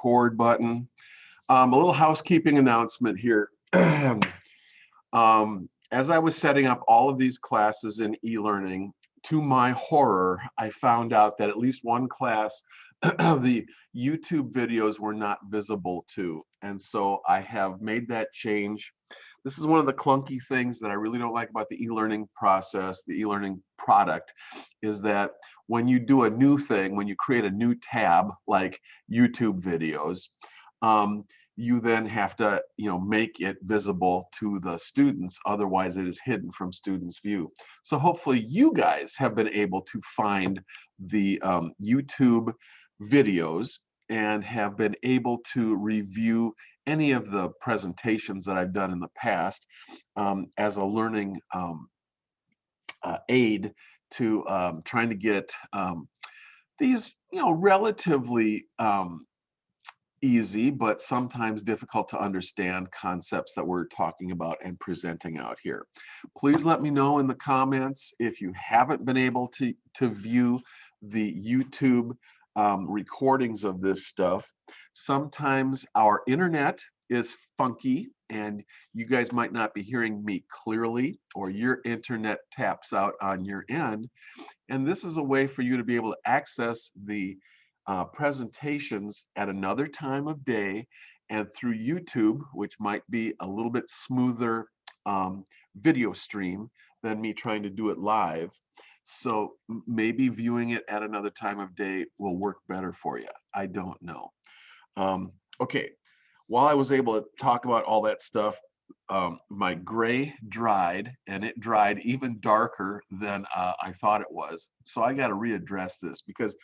record button. A little housekeeping announcement here. As I was setting up all of these classes in e-learning, to my horror, I found out that at least one class, the YouTube videos were not visible to. And so I have made that change. This is one of the clunky things that I really don't like about the e-learning process, the e-learning product, is that when you do a new thing, when you create a new tab like YouTube videos, you then have to, make it visible to the students. Otherwise, it is hidden from students' view. So hopefully you guys have been able to find the YouTube videos and have been able to review any of the presentations that I've done in the past as a learning aid to trying to get these, relatively easy, but sometimes difficult to understand concepts that we're talking about and presenting out here. Please let me know in the comments if you haven't been able to view the YouTube recordings of this stuff. Sometimes our internet is funky and you guys might not be hearing me clearly, or your internet taps out on your end. And this is a way for you to be able to access the presentations at another time of day and through YouTube, which might be a little bit smoother video stream than me trying to do it live. So maybe viewing it at another time of day will work better for you. I don't know. Okay, while I was able to talk about all that stuff, my gray dried, and it dried even darker than I thought it was. So I got to readdress this because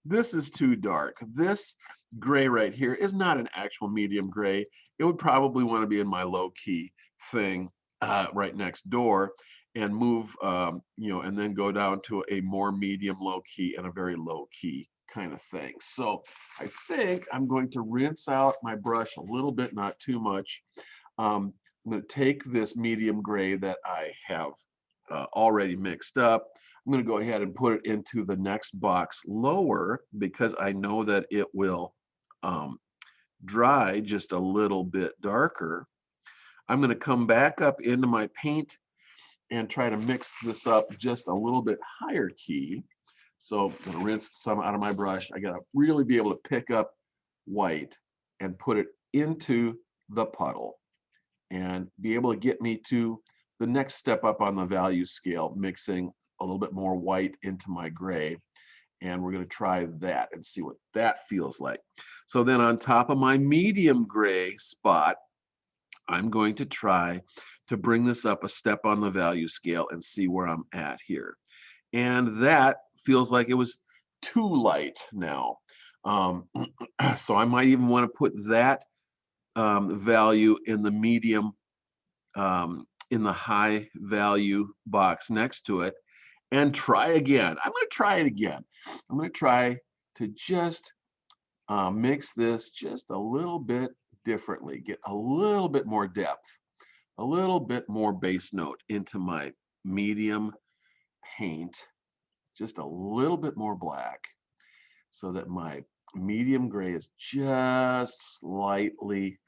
this is too dark. This gray right here is not an actual medium gray. It would probably want to be in my low key thing right next door and move, and then go down to a more medium low key and a very low key kind of thing. So I think I'm going to rinse out my brush a little bit, not too much. I'm going to take this medium gray that I have already mixed up. I'm going to go ahead and put it into the next box lower because I know that it will dry just a little bit darker. I'm going to come back up into my paint and try to mix this up just a little bit higher key. So I'm going to rinse some out of my brush. I got to really be able to pick up white and put it into the puddle and be able to get me to the next step up on the value scale, mixing a little bit more white into my gray. And we're going to try that and see what that feels like. So then on top of my medium gray spot, I'm going to try to bring this up a step on the value scale and see where I'm at here. And that feels like it was too light now. So I might even want to put that value in the medium, in the high value box next to it, and try again. I'm going to try it again. I'm going to try to just mix this just a little bit differently, get a little bit more depth, a little bit more base note into my medium paint, just a little bit more black, so that my medium gray is just slightly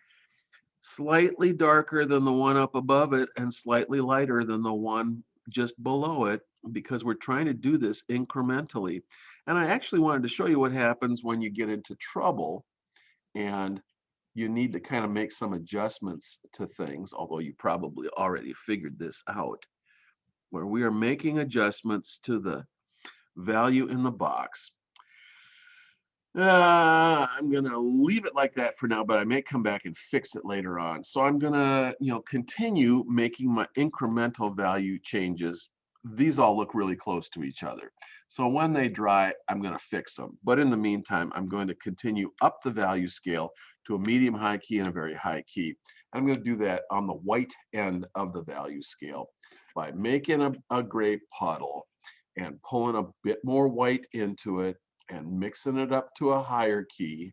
darker than the one up above it and slightly lighter than the one just below it, because we're trying to do this incrementally. And I actually wanted to show you what happens when you get into trouble and you need to kind of make some adjustments to things, although you probably already figured this out, where we are making adjustments to the value in the box. I'm going to leave it like that for now, but I may come back and fix it later on. So I'm going to, continue making my incremental value changes. These all look really close to each other. So when they dry, I'm going to fix them. But in the meantime, I'm going to continue up the value scale to a medium high key and a very high key. I'm going to do that on the white end of the value scale by making a gray puddle and pulling a bit more white into it and mixing it up to a higher key,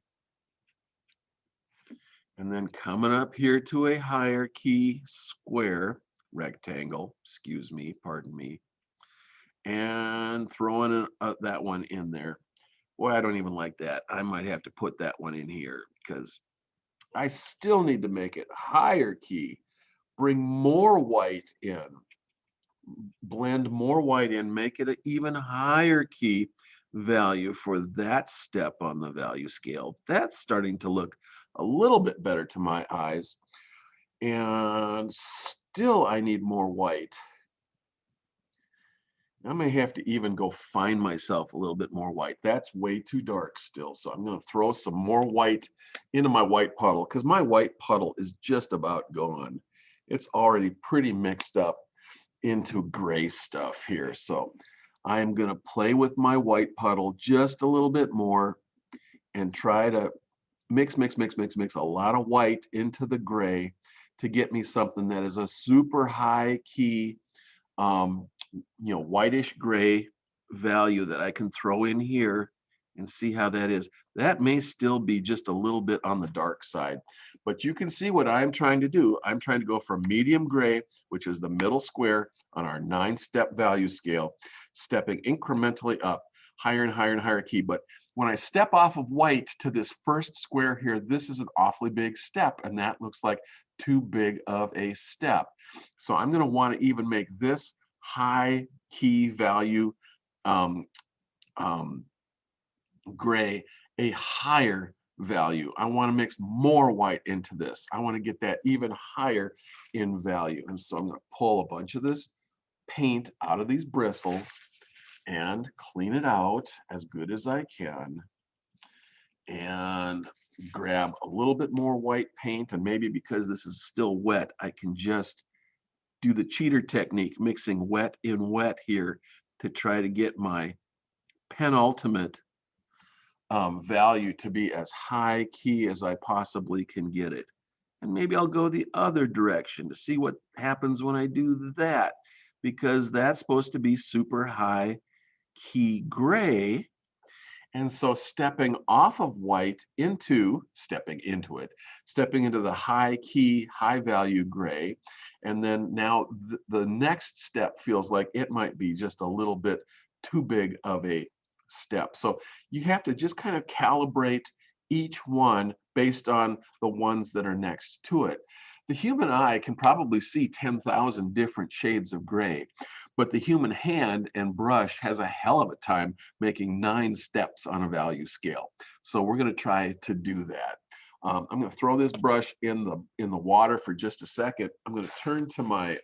and then coming up here to a higher key rectangle, pardon me, and throwing that one in there. Boy, I don't even like that. I might have to put that one in here because I still need to make it higher key, bring more white in, blend more white in, make it an even higher key value for that step on the value scale. That's starting to look a little bit better to my eyes. And still I need more white. I may have to even go find myself a little bit more white. That's way too dark still. So I'm going to throw some more white into my white puddle because my white puddle is just about gone. It's already pretty mixed up into gray stuff here. So I'm going to play with my white puddle just a little bit more and try to mix a lot of white into the gray to get me something that is a super high key, whitish gray value that I can throw in here and see how that is. That may still be just a little bit on the dark side, but you can see what I'm trying to do. I'm trying to go from medium gray, which is the middle square on our 9-step value scale, stepping incrementally up, higher and higher and higher key. But when I step off of white to this first square here, this is an awfully big step, and that looks like too big of a step. So I'm going to want to even make this high key value gray a higher value. I want to mix more white into this. I want to get that even higher in value. And so I'm going to pull a bunch of this paint out of these bristles and clean it out as good as I can. And grab a little bit more white paint, and maybe because this is still wet, I can just do the cheater technique, mixing wet in wet here to try to get my penultimate value to be as high key as I possibly can get it. And maybe I'll go the other direction to see what happens when I do that, because that's supposed to be super high key gray. And so stepping off of white stepping into the high key, high value gray. And then now the next step feels like it might be just a little bit too big of a step. So you have to just kind of calibrate each one based on the ones that are next to it. The human eye can probably see 10,000 different shades of gray, but the human hand and brush has a hell of a time making 9 steps on a value scale. So we're going to try to do that. I'm going to throw this brush in the water for just a second. I'm going to turn to my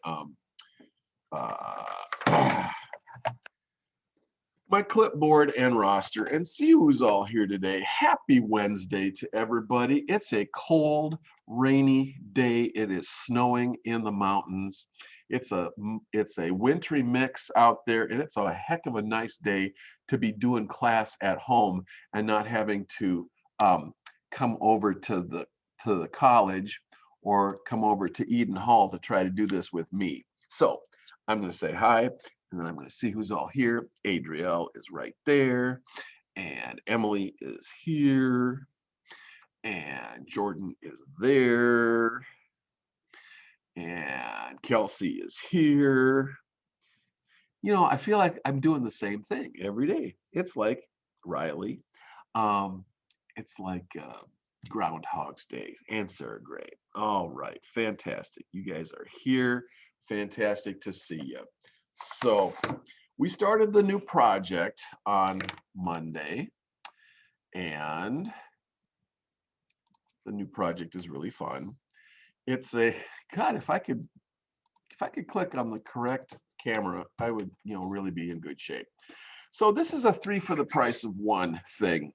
my clipboard and roster and see who's all here today. Happy Wednesday to everybody. It's a cold, rainy day. It is snowing in the mountains. It's a wintry mix out there, and it's a heck of a nice day to be doing class at home and not having to come over to the college or come over to Eden Hall to try to do this with me. So I'm going to say hi. And then I'm going to see who's all here. Adrielle is right there. And Emily is here. And Jordan is there. And Kelsey is here. You know, I feel like I'm doing the same thing every day. It's like Riley. It's like Groundhog's Day and Sarah Gray. All right, fantastic. You guys are here. Fantastic to see you. So we started the new project on Monday, and the new project is really fun. It's God, if I could click on the correct camera, I would, really be in good shape. So this is a 3 for the price of 1 thing.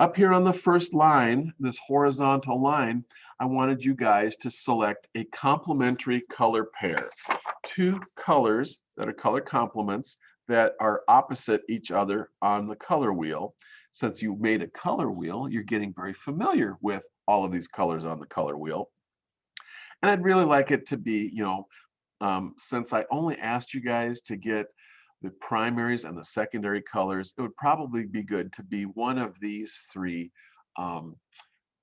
Up here on the first line, this horizontal line, I wanted you guys to select a complementary color pair. 2 colors that are color complements that are opposite each other on the color wheel. Since you made a color wheel, you're getting very familiar with all of these colors on the color wheel. And I'd really like it to be, since I only asked you guys to get the primaries and the secondary colors, it would probably be good to be one of these 3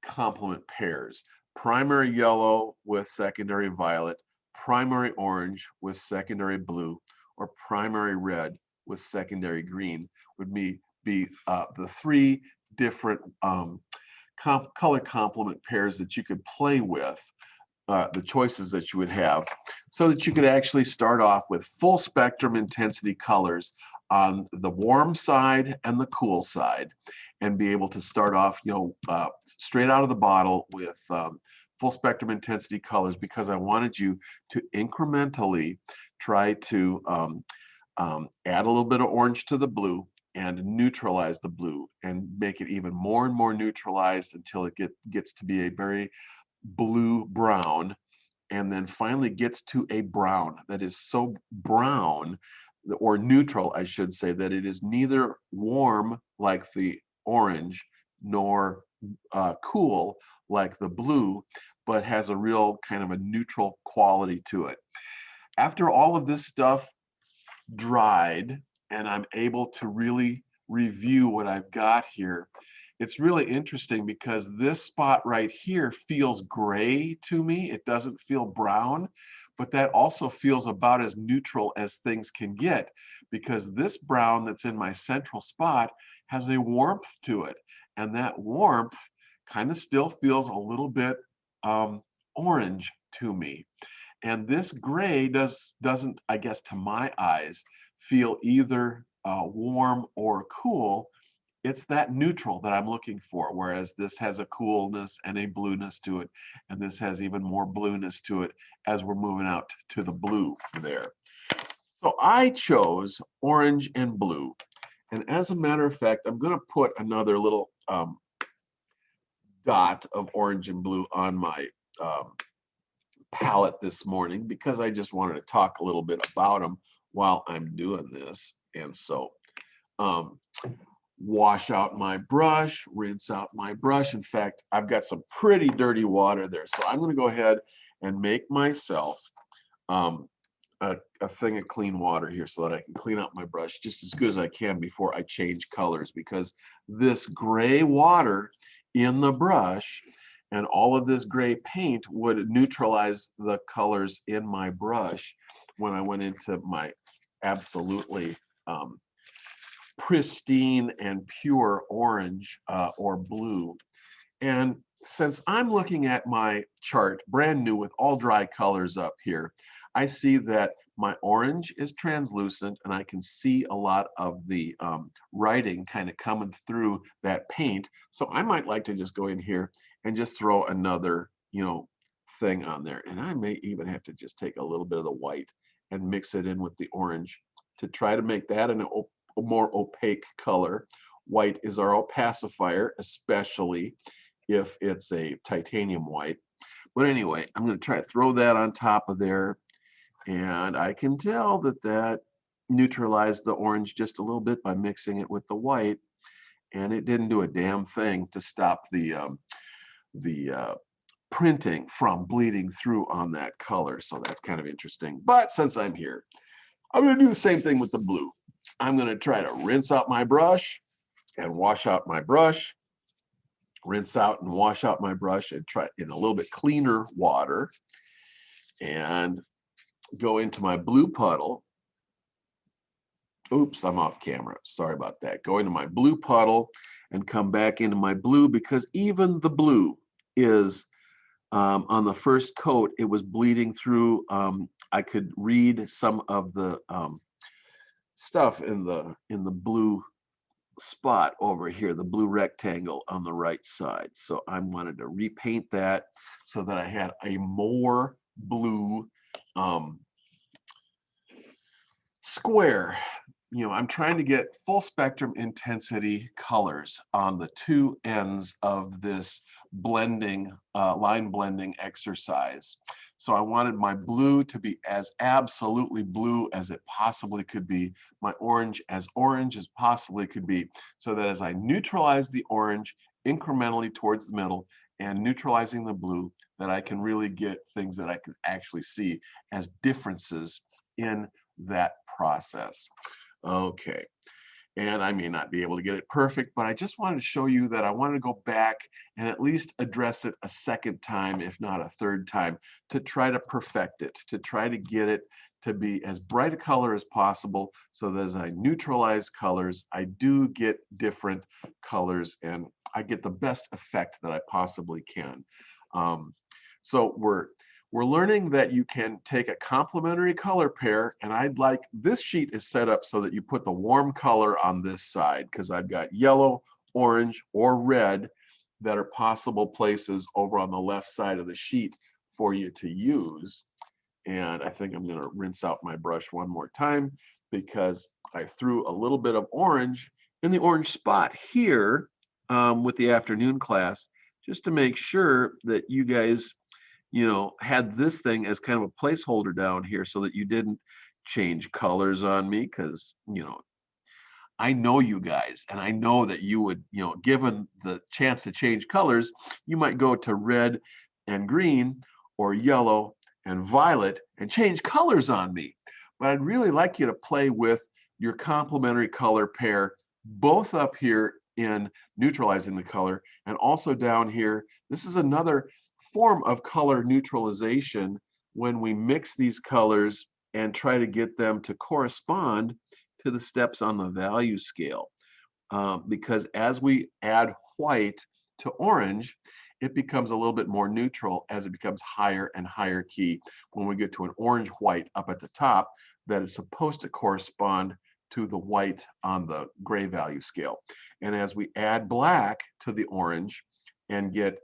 complement pairs. Primary yellow with secondary violet, primary orange with secondary blue, or primary red with secondary green would be the 3 different color complement pairs that you could play with, the choices that you would have, so that you could actually start off with full spectrum intensity colors on the warm side and the cool side, and be able to start off, straight out of the bottle with full spectrum intensity colors, because I wanted you to incrementally try to add a little bit of orange to the blue and neutralize the blue and make it even more and more neutralized until it gets to be a very blue brown, and then finally gets to a brown that is so brown, or neutral, I should say, that it is neither warm like the orange nor cool like the blue, but has a real kind of a neutral quality to it. After all of this stuff dried and I'm able to really review what I've got here, it's really interesting because this spot right here feels gray to me. It doesn't feel brown, but that also feels about as neutral as things can get, because this brown that's in my central spot has a warmth to it. And that warmth kind of still feels a little bit orange to me. And this gray doesn't, I guess, to my eyes, feel either warm or cool. It's that neutral that I'm looking for, whereas this has a coolness and a blueness to it, and this has even more blueness to it as we're moving out to the blue there. So I chose orange and blue. And as a matter of fact, I'm going to put another little dot of orange and blue on my palette this morning, because I just wanted to talk a little bit about them while I'm doing this. And so wash out my brush, rinse out my brush. In fact, I've got some pretty dirty water there. So I'm going to go ahead and make myself a thing of clean water here so that I can clean out my brush just as good as I can before I change colors, because this gray water in the brush and all of this gray paint would neutralize the colors in my brush when I went into my absolutely pristine and pure orange or blue. And since I'm looking at my chart brand new with all dry colors up here, I see that my orange is translucent, and I can see a lot of the writing kind of coming through that paint. So I might like to just go in here and just throw another, thing on there. And I may even have to just take a little bit of the white and mix it in with the orange to try to make that a more opaque color. White is our opacifier, especially if it's a titanium white. But anyway, I'm going to try to throw that on top of there. And I can tell that that neutralized the orange just a little bit by mixing it with the white. And it didn't do a damn thing to stop the printing from bleeding through on that color. So that's kind of interesting. But since I'm here, I'm going to do the same thing with the blue. I'm going to try to rinse out my brush and wash out my brush, rinse out and wash out my brush, and try in a little bit cleaner water, and go into my blue puddle. Oops, I'm off camera. Sorry about that. Go into my blue puddle and come back into my blue, because even the blue is on the first coat, it was bleeding through. I could read some of the stuff in the blue spot over here, the blue rectangle on the right side. So I wanted to repaint that so that I had a more blue square. I'm trying to get full spectrum intensity colors on the two ends of this blending, line blending exercise. So I wanted my blue to be as absolutely blue as it possibly could be, my orange as possibly could be, so that as I neutralize the orange incrementally towards the middle and neutralizing the blue, that I can really get things that I can actually see as differences in that process. Okay, and I may not be able to get it perfect, but I just wanted to show you that I wanted to go back and at least address it a second time, if not a third time, to try to perfect it, to try to get it to be as bright a color as possible, so that as I neutralize colors, I do get different colors and I get the best effect that I possibly can. Um, so we're learning that you can take a complementary color pair, and I'd like, this sheet is set up so that you put the warm color on this side, because I've got yellow, orange, or red that are possible places over on the left side of the sheet for you to use. And I think I'm going to rinse out my brush one more time, because I threw a little bit of orange in the orange spot here with the afternoon class, just to make sure that you guys, had this thing as kind of a placeholder down here so that you didn't change colors on me, because, I know you guys, and I know that you would, given the chance to change colors, you might go to red and green or yellow and violet and change colors on me. But I'd really like you to play with your complementary color pair, both up here in neutralizing the color and also down here. This is another form of color neutralization when we mix these colors and try to get them to correspond to the steps on the value scale. Because as we add white to orange, it becomes a little bit more neutral as it becomes higher and higher key. When we get to an orange white up at the top, that is supposed to correspond to the white on the gray value scale. And as we add black to the orange and get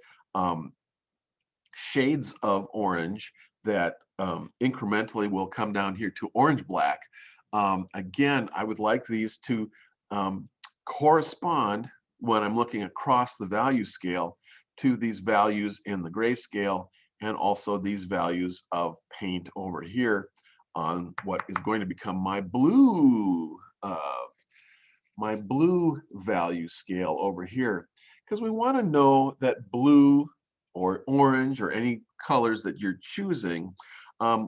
shades of orange that incrementally will come down here to orange black. Again, I would like these to correspond, when I'm looking across the value scale, to these values in the gray scale, and also these values of paint over here on what is going to become my blue value scale over here. Because we want to know that blue or orange or any colors that you're choosing,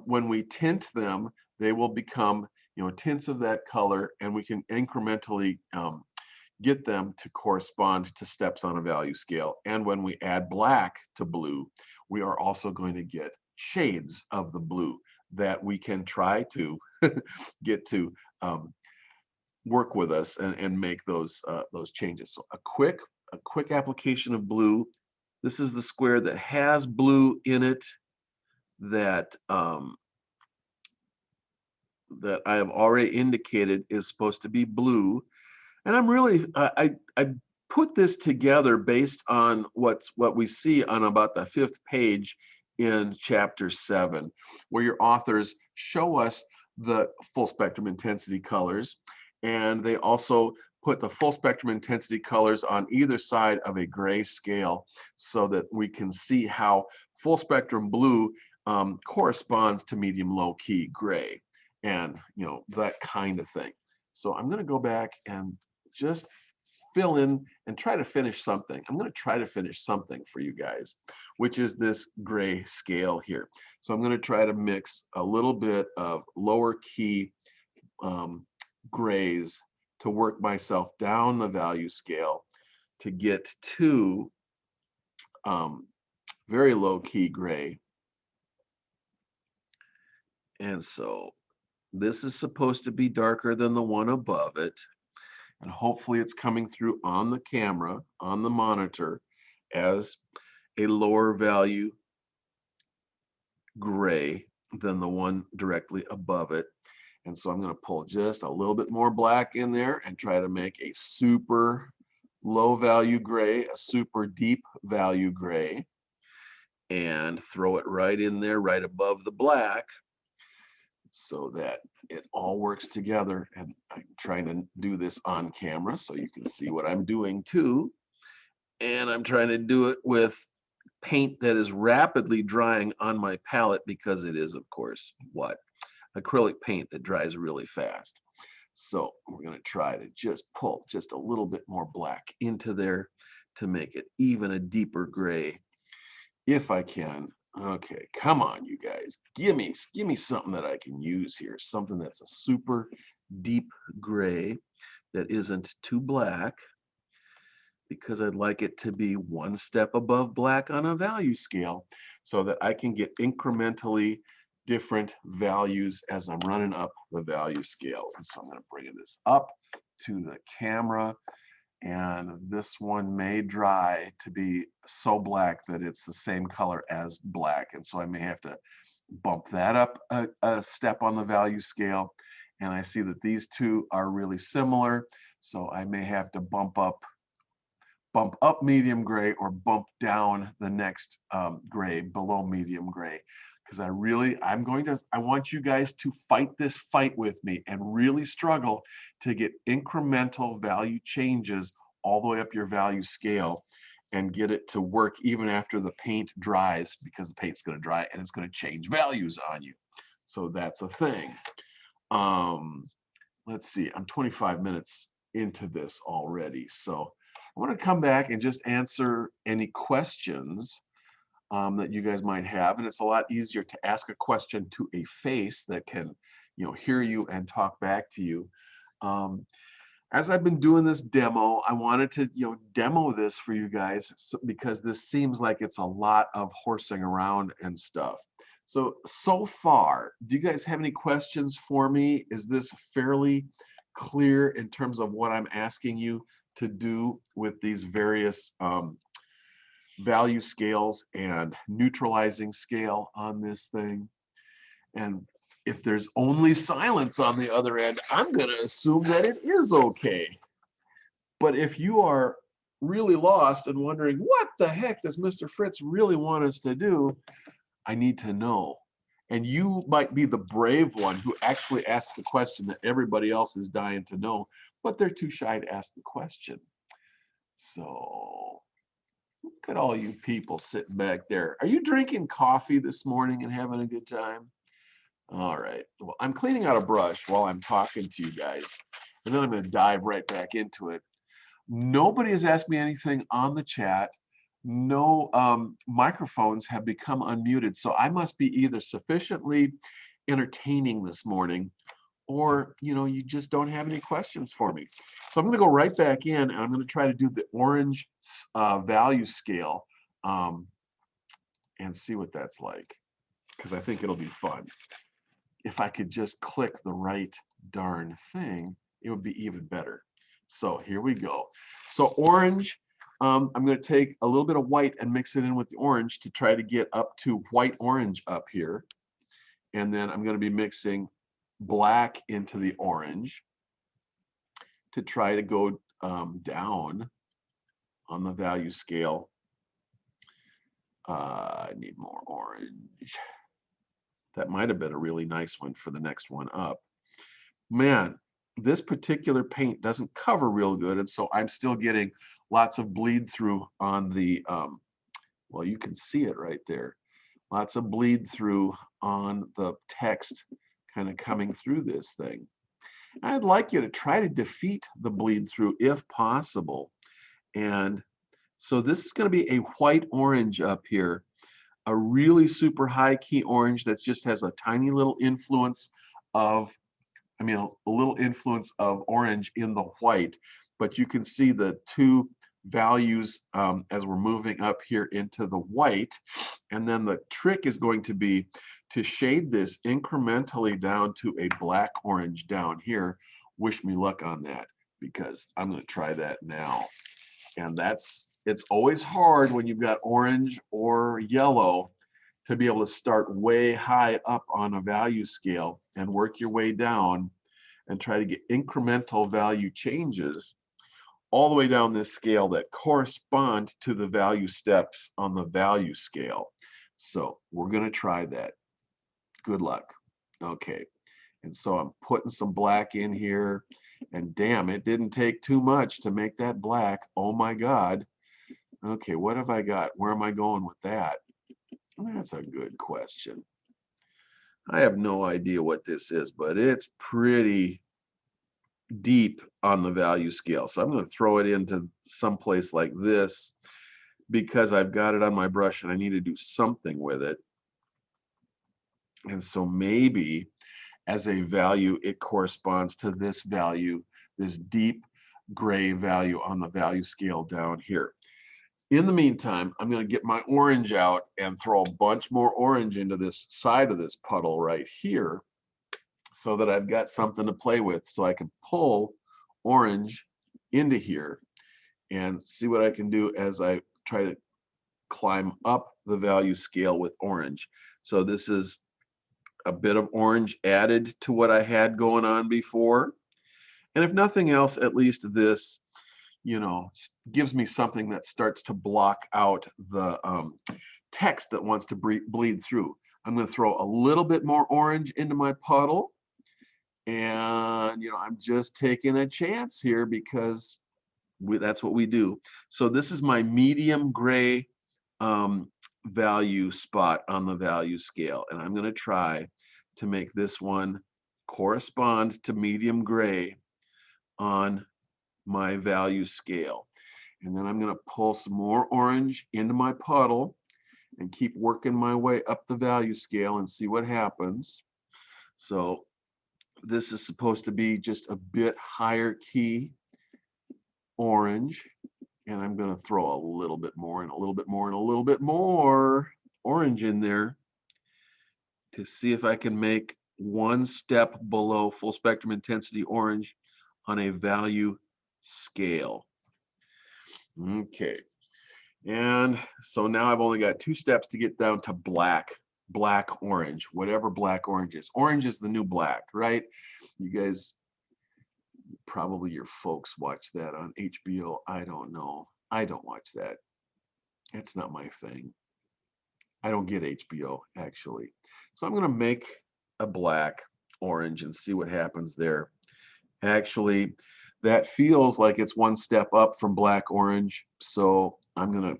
when we tint them, they will become tints of that color, and we can incrementally get them to correspond to steps on a value scale. And when we add black to blue, we are also going to get shades of the blue that we can try to get to work with us and make those changes. So a quick application of blue. This is the square that has blue in it that that I have already indicated is supposed to be blue. And I'm really, I put this together based on what we see on about the 5th page in chapter 7, where your authors show us the full spectrum intensity colors, and they also put the full spectrum intensity colors on either side of a gray scale, so that we can see how full spectrum blue corresponds to medium low key gray, and that kind of thing. So I'm going to go back and just fill in and try to finish something. I'm going to try to finish something for you guys, which is this gray scale here. So I'm going to try to mix a little bit of lower key grays to work myself down the value scale to get to very low key gray. And so this is supposed to be darker than the one above it. And hopefully it's coming through on the camera, on the monitor, as a lower value gray than the one directly above it. And so I'm going to pull just a little bit more black in there and try to make a super low value gray, a super deep value gray, and throw it right in there, right above the black, so that it all works together. And I'm trying to do this on camera so you can see what I'm doing too. And I'm trying to do it with paint that is rapidly drying on my palette, because it is, of course, what? Acrylic paint that dries really fast. So we're going to try to just pull just a little bit more black into there to make it even a deeper gray, if I can. Okay, come on, you guys. Give me something that I can use here. Something that's a super deep gray. that isn't too black, because I'd like it to be one step above black on a value scale so that I can get incrementally different values as I'm running up the value scale. And so I'm going to bring this up to the camera, and this one may dry to be so black that it's the same color as black. And so I may have to bump that up a step on the value scale. And I see that these two are really similar. So I may have to bump up medium gray or bump down the next gray below medium gray. Because I want you guys to fight this fight with me and really struggle to get incremental value changes all the way up your value scale and get it to work even after the paint dries, because the paint's going to dry and it's going to change values on you. So that's a thing. Let's see, I'm 25 minutes into this already. So I want to come back and just answer any questions that you guys might have. And it's a lot easier to ask a question to a face that can, hear you and talk back to you. As I've been doing this demo, I wanted to, demo this for you guys because this seems like it's a lot of horsing around and stuff. So far, do you guys have any questions for me? Is this fairly clear in terms of what I'm asking you to do with these various value scales and neutralizing scale on this thing? And if there's only silence on the other end, I'm going to assume that it is okay. But if you are really lost and wondering, what the heck does Mr. Fritz really want us to do? I need to know. And you might be the brave one who actually asks the question that everybody else is dying to know, but they're too shy to ask the question. So look at all you people sitting back there. Are you drinking coffee this morning and having a good time? All right. Well, I'm cleaning out a brush while I'm talking to you guys, and then I'm going to dive right back into it. Nobody has asked me anything on the chat. No microphones have become unmuted, so I must be either sufficiently entertaining this morning, or you just don't have any questions for me. So I'm going to go right back in, and I'm going to try to do the orange value scale and see what that's like, because I think it'll be fun. If I could just click the right darn thing, it would be even better. So here we go. So orange, I'm going to take a little bit of white and mix it in with the orange to try to get up to white orange up here. And then I'm going to be mixing black into the orange to try to go down on the value scale. I need more orange. That might have been a really nice one for the next one up. Man, this particular paint doesn't cover real good, and so I'm still getting lots of bleed through on the, well, you can see it right there. Lots of bleed through on the text kind of coming through this thing. I'd like you to try to defeat the bleed through if possible. And so this is going to be a white orange up here, a really super high key orange that just has a tiny little influence of, a little influence of orange in the white, but you can see the two values as we're moving up here into the white. And then the trick is going to be to shade this incrementally down to a black orange down here. Wish me luck on that, because I'm going to try that now. And it's always hard when you've got orange or yellow to be able to start way high up on a value scale and work your way down and try to get incremental value changes all the way down this scale that correspond to the value steps on the value scale. So we're going to try that. Good luck. Okay. And so I'm putting some black in here, and damn, it didn't take too much to make that black. Oh my God. Okay, what have I got? Where am I going with that? That's a good question. I have no idea what this is, but it's pretty deep on the value scale. So I'm going to throw it into someplace like this because I've got it on my brush and I need to do something with it. And so maybe as a value, it corresponds to this value this deep gray value on the value scale down here. In the meantime, I'm going to get my orange out and throw a bunch more orange into this side of this puddle right here so that I've got something to play with, so I can pull orange into here and see what I can do as I try to climb up the value scale with orange. So this is a bit of orange added to what I had going on before. And if nothing else, at least this, gives me something that starts to block out the text that wants to bleed through. I'm going to throw a little bit more orange into my puddle. And, I'm just taking a chance here because that's what we do. So this is my medium gray value spot on the value scale. And I'm going to try to make this one correspond to medium gray on my value scale. And then I'm going to pull some more orange into my puddle and keep working my way up the value scale and see what happens. So this is supposed to be just a bit higher key orange. And I'm going to throw a little bit more and a little bit more and a little bit more orange in there to see if I can make one step below full spectrum intensity orange on a value scale. Okay. And so now I've only got 2 steps to get down to black orange, whatever black orange is. Orange is the new black, right? You guys, probably your folks watch that on HBO. I don't know. I don't watch that. It's not my thing. I don't get HBO, actually. So I'm going to make a black orange and see what happens there. Actually, that feels like it's one step up from black orange. So I'm going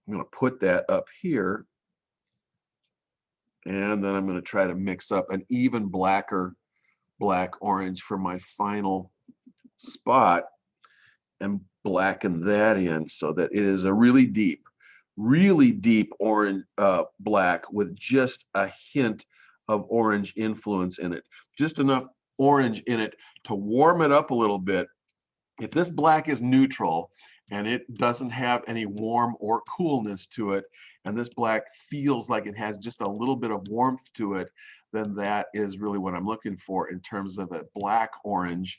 to put that up here. And then I'm going to try to mix up an even blacker black orange for my final spot and blacken that in so that it is a really deep orange, black with just a hint of orange influence in it. Just enough orange in it to warm it up a little bit. If this black is neutral and it doesn't have any warm or coolness to it, and this black feels like it has just a little bit of warmth to it, then that is really what I'm looking for in terms of a black orange.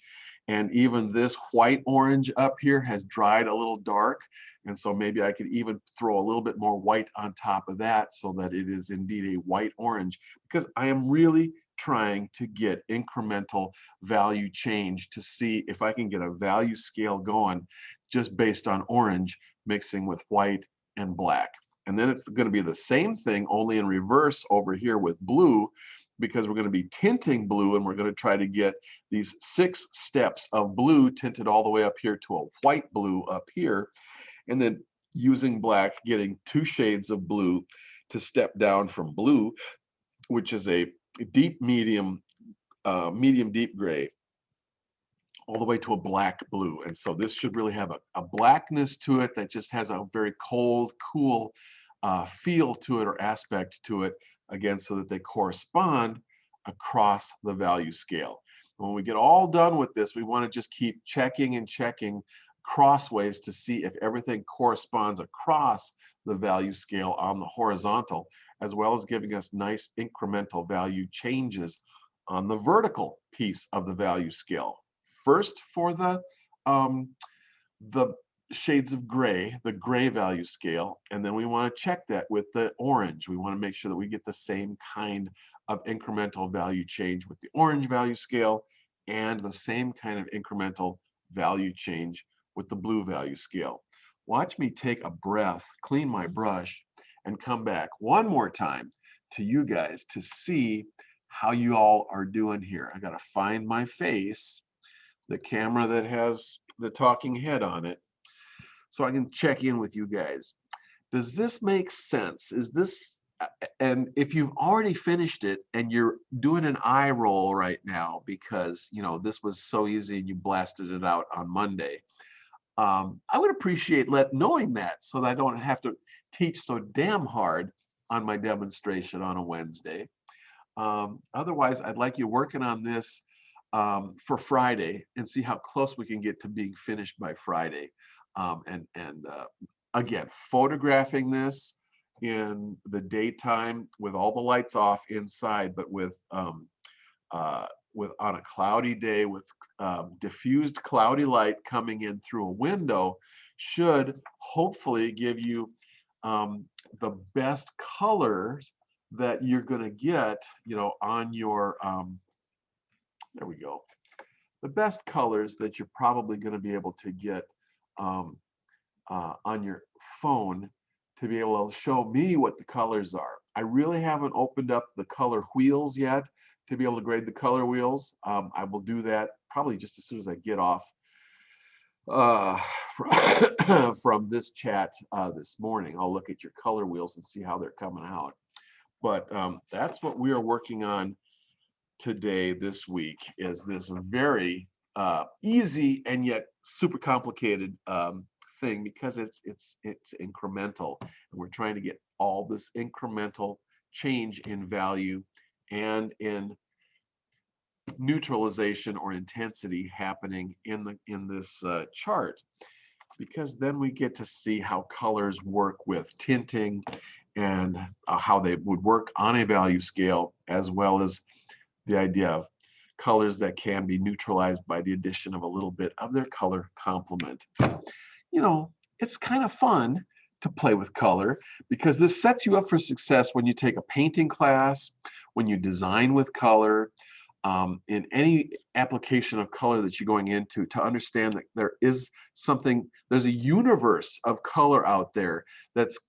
And even this white orange up here has dried a little dark. And so maybe I could even throw a little bit more white on top of that so that it is indeed a white orange, because I am really trying to get incremental value change to see if I can get a value scale going just based on orange mixing with white and black. And then it's going to be the same thing, only in reverse over here with blue, because we're going to be tinting blue, and we're going to try to get these 6 steps of blue tinted all the way up here to a white blue up here, and then using black, getting 2 shades of blue to step down from blue, which is a deep medium deep gray, all the way to a black blue. And so this should really have a blackness to it that just has a very cold, cool feel to it or aspect to it, again, so that they correspond across the value scale. When we get all done with this, we want to just keep checking and checking crossways to see if everything corresponds across the value scale on the horizontal, as well as giving us nice incremental value changes on the vertical piece of the value scale. First for the shades of gray, the gray value scale, and then we want to check that with the orange. We want to make sure that we get the same kind of incremental value change with the orange value scale and the same kind of incremental value change with the blue value scale. Watch me take a breath, clean my brush, and come back one more time to you guys to see how you all are doing here. I got to find my face, the camera that has the talking head on it, so I can check in with you guys. Does this make sense? Is this, and if you've already finished it and you're doing an eye roll right now because this was so easy and you blasted it out on Monday, I would appreciate knowing that so that I don't have to teach so damn hard on my demonstration on a Wednesday. Otherwise, I'd like you working on this for Friday and see how close we can get to being finished by Friday. And again, photographing this in the daytime with all the lights off inside, but with on a cloudy day with diffused cloudy light coming in through a window should hopefully give you the best colors that you're going to get, on your, there we go, the best colors that you're probably going to be able to get um, on your phone to be able to show me what the colors are. I really haven't opened up the color wheels yet to be able to grade the color wheels. I will do that probably just as soon as I get off from this chat this morning. I'll look at your color wheels and see how they're coming out. But that's what we are working on today, this week, is this very easy and yet super complicated thing, because it's incremental, and we're trying to get all this incremental change in value and in neutralization or intensity happening in this chart, because then we get to see how colors work with tinting and how they would work on a value scale, as well as the idea of colors that can be neutralized by the addition of a little bit of their color complement. It's kind of fun to play with color, because this sets you up for success when you take a painting class, when you design with color, in any application of color that you're going into, to understand that there's a universe of color out there that's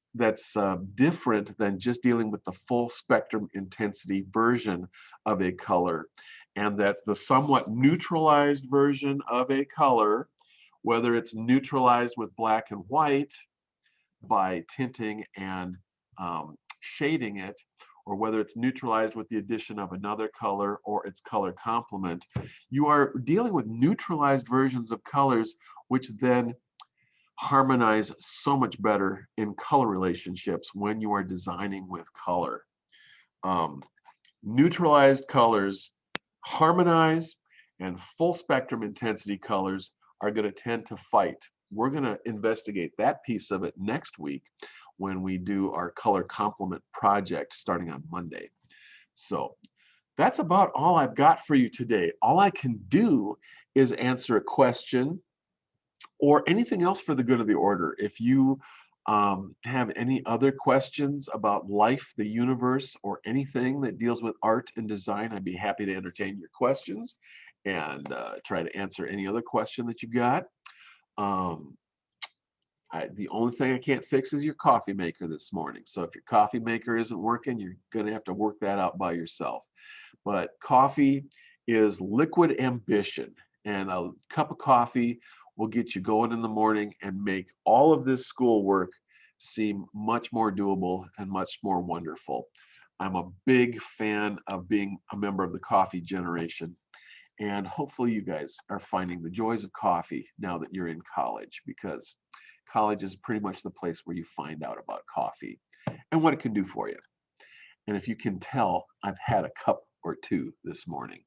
different than just dealing with the full spectrum intensity version of a color, and that the somewhat neutralized version of a color, whether it's neutralized with black and white by tinting and shading it, or whether it's neutralized with the addition of another color or its color complement, you are dealing with neutralized versions of colors, which then harmonize so much better in color relationships when you are designing with color. Neutralized colors harmonize, and full spectrum intensity colors are going to tend to fight. We're going to investigate that piece of it next week when we do our color complement project starting on Monday. So that's about all I've got for you today. All I can do is answer a question or anything else for the good of the order. If you have any other questions about life, the universe, or anything that deals with art and design, I'd be happy to entertain your questions and try to answer any other question that you got. The only thing I can't fix is your coffee maker this morning. So if your coffee maker isn't working, you're going to have to work that out by yourself. But coffee is liquid ambition, and a cup of coffee will get you going in the morning and make all of this schoolwork seem much more doable and much more wonderful. I'm a big fan of being a member of the coffee generation, and hopefully you guys are finding the joys of coffee now that you're in college, because college is pretty much the place where you find out about coffee and what it can do for you. And if you can tell, I've had a cup or two this morning.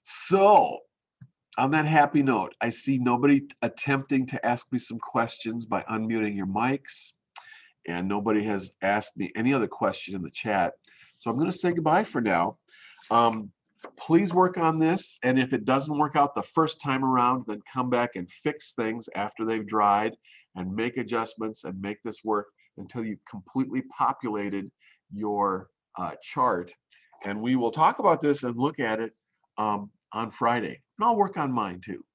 So on that happy note, I see nobody attempting to ask me some questions by unmuting your mics, and nobody has asked me any other question in the chat. So I'm going to say goodbye for now. Please work on this, and if it doesn't work out the first time around, then come back and fix things after they've dried and make adjustments and make this work until you've completely populated your chart. And we will talk about this and look at it on Friday. And I'll work on mine too.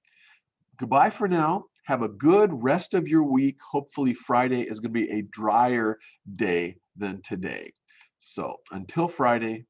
Goodbye for now. Have a good rest of your week. Hopefully Friday is going to be a drier day than today. So until Friday,